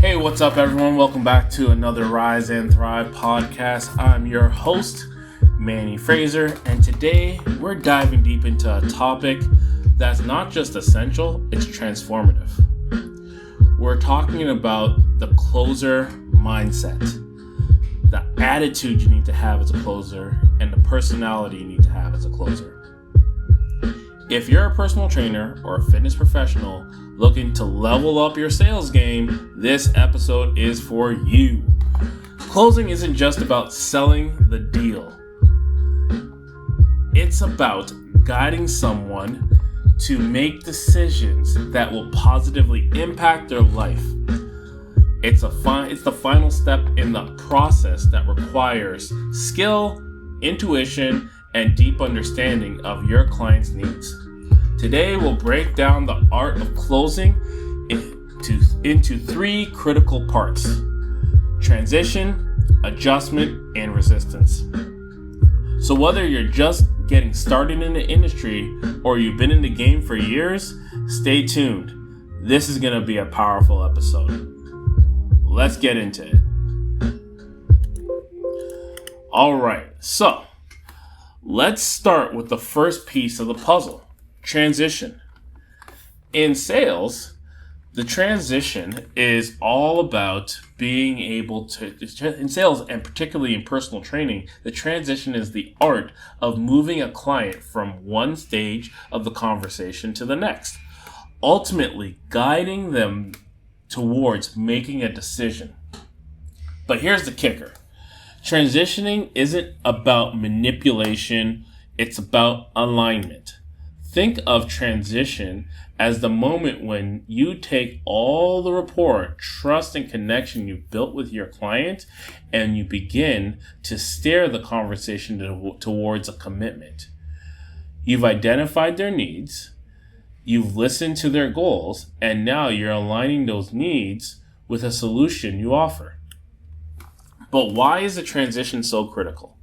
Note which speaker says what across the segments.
Speaker 1: Hey, what's up, everyone? Welcome back to another Rise and Thrive podcast. I'm your host, Manny Fraser, and today we're diving deep into a topic that's not just essential, it's transformative. We're talking about the closer mindset, the attitude you need to have as a closer, and the personality you need to have as a closer. If you're a personal trainer or a fitness professional looking to level up your sales game, this episode is for you. Closing isn't just about selling the deal. It's about guiding someone to make decisions that will positively impact their life. It's the final step in the process that requires skill, intuition, and deep understanding of your client's needs. Today, we'll break down the art of closing into three critical parts: transition, adjustment, and resistance. So whether you're just getting started in the industry or you've been in the game for years, stay tuned. This is going to be a powerful episode. Let's get into it. All right, so let's start with the first piece of the puzzle, transition. In sales, the transition is all about being able to, in sales and particularly in personal training, the transition is the art of moving a client from one stage of the conversation to the next, ultimately guiding them towards making a decision. But here's the kicker. Transitioning isn't about manipulation, it's about alignment. Think of transition as the moment when you take all the rapport, trust, and connection you've built with your client and you begin to steer the conversation towards a commitment. You've identified their needs, you've listened to their goals, and now you're aligning those needs with a solution you offer. But why is the transition so critical?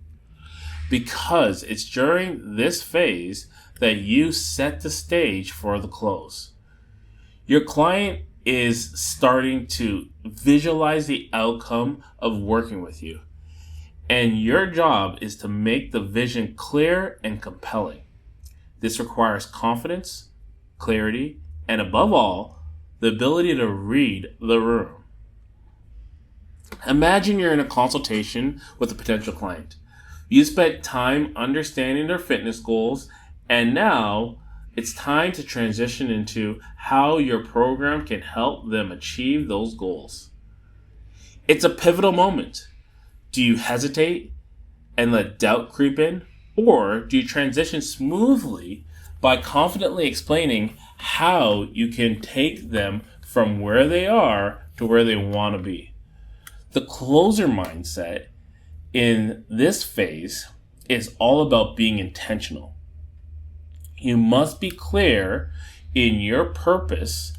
Speaker 1: Because it's during this phase that you set the stage for the close. Your client is starting to visualize the outcome of working with you, and your job is to make the vision clear and compelling. This requires confidence, clarity, and above all, the ability to read the room. Imagine you're in a consultation with a potential client. You spent time understanding their fitness goals, and now it's time to transition into how your program can help them achieve those goals. It's a pivotal moment. Do you hesitate and let doubt creep in? Or do you transition smoothly by confidently explaining how you can take them from where they are to where they want to be? The closer mindset in this phase is all about being intentional. You must be clear in your purpose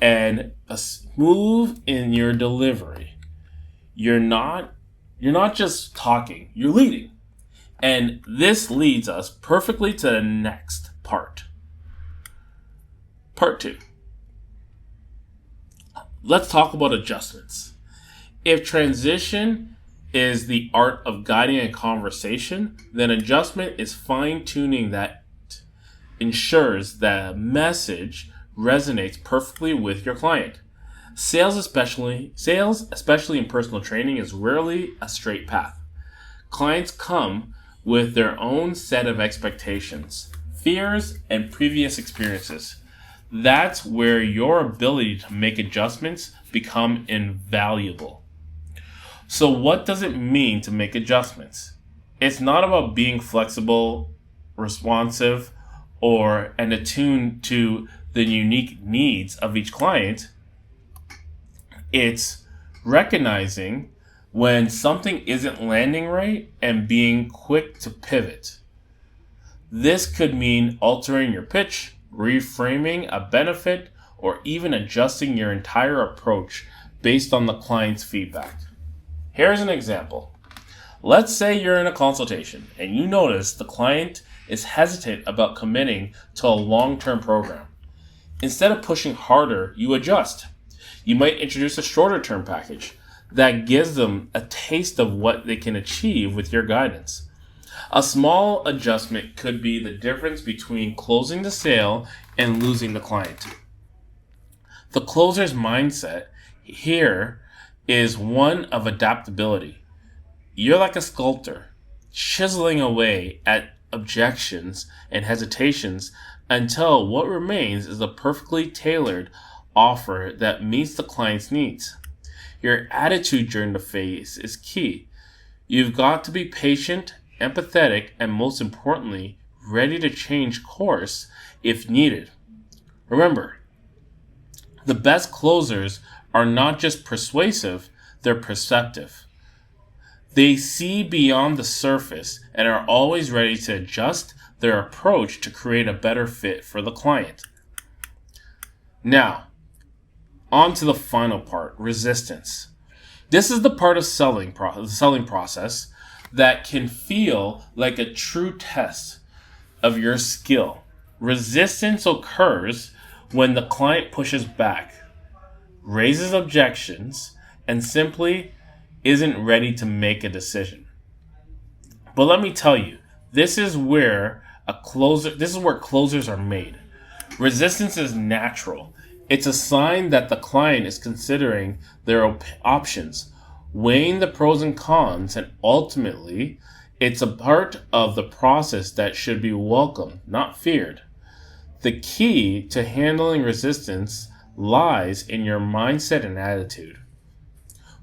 Speaker 1: and smooth in your delivery. You're not just talking, you're leading. And this leads us perfectly to the next part. Part 2. Let's talk about adjustments. If transition is the art of guiding a conversation, then adjustment is fine-tuning that ensures the message resonates perfectly with your client. Sales, especially in personal training, is rarely a straight path. Clients come with their own set of expectations, fears, and previous experiences. That's where your ability to make adjustments become invaluable. So what does it mean to make adjustments? It's not about being flexible, responsive, and attuned to the unique needs of each client. It's recognizing when something isn't landing right and being quick to pivot. This could mean altering your pitch, reframing a benefit, or even adjusting your entire approach based on the client's feedback. Here's an example. Let's say you're in a consultation and you notice the client is hesitant about committing to a long-term program. Instead of pushing harder, you adjust. You might introduce a shorter term package that gives them a taste of what they can achieve with your guidance. A small adjustment could be the difference between closing the sale and losing the client. The closer's mindset here is one of adaptability. You're like a sculptor, chiseling away at objections and hesitations until what remains is a perfectly tailored offer that meets the client's needs. Your attitude during the phase is key. You've got to be patient, empathetic, and most importantly, ready to change course if needed. Remember, the best closers are not just persuasive, they're perceptive. They see beyond the surface and are always ready to adjust their approach to create a better fit for the client. Now, on to the final part, resistance. This is the part of the selling process that can feel like a true test of your skill. Resistance occurs when the client pushes back, raises objections, and simply isn't ready to make a decision. But let me tell you, this is where closers are made. Resistance is natural. It's a sign that the client is considering their options, weighing the pros and cons, and ultimately, it's a part of the process that should be welcomed, not feared. The key to handling resistance lies in your mindset and attitude.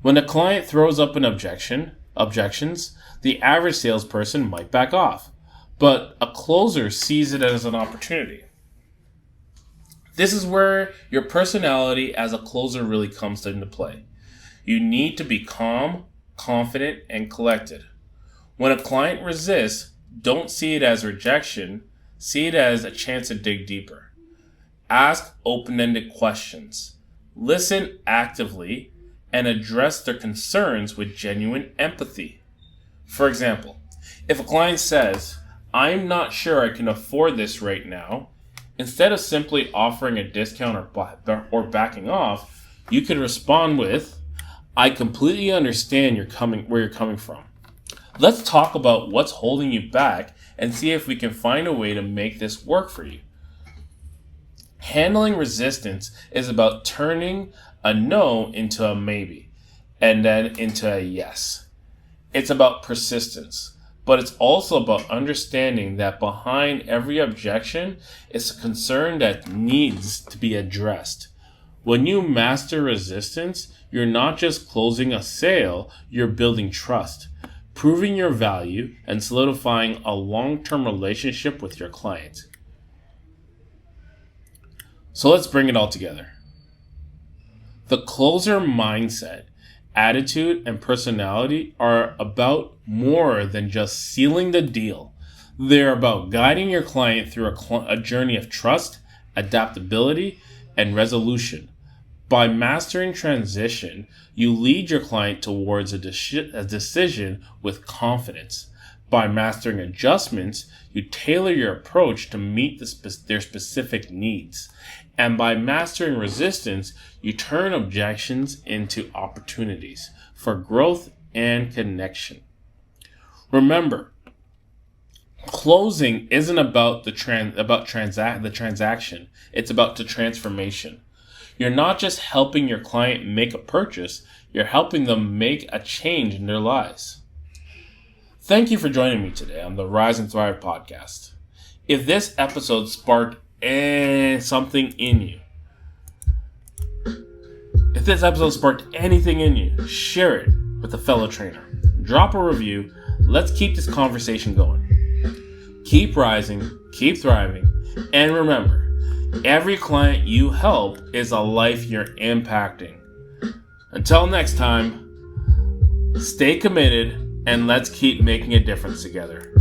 Speaker 1: When a client throws up objections, the average salesperson might back off, but a closer sees it as an opportunity. This is where your personality as a closer really comes into play. You need to be calm, confident, and collected. When a client resists, don't see it as rejection, see it as a chance to dig deeper. Ask open-ended questions. Listen actively and address their concerns with genuine empathy. For example, if a client says, "I'm not sure I can afford this right now," instead of simply offering a discount or backing off, you could respond with, "I completely understand where you're coming from. Let's talk about what's holding you back and see if we can find a way to make this work for you." Handling resistance is about turning a no into a maybe and then into a yes. It's about persistence, but it's also about understanding that behind every objection is a concern that needs to be addressed. When you master resistance, you're not just closing a sale, you're building trust, proving your value, and solidifying a long-term relationship with your client. So let's bring it all together. The closer mindset, attitude, and personality are about more than just sealing the deal. They're about guiding your client through a journey of trust, adaptability, and resolution. By mastering transition, you lead your client towards a decision with confidence. By mastering adjustments, you tailor your approach to meet their specific needs. And by mastering resistance, you turn objections into opportunities for growth and connection. Remember, closing isn't about the transaction. It's about the transformation. You're not just helping your client make a purchase, you're helping them make a change in their lives. Thank you for joining me today on the Rise and Thrive podcast. If this episode sparked something in you, share it with a fellow trainer. Drop a review. Let's keep this conversation going. Keep rising, keep thriving, and remember, every client you help is a life you're impacting. Until next time, stay committed and let's keep making a difference together.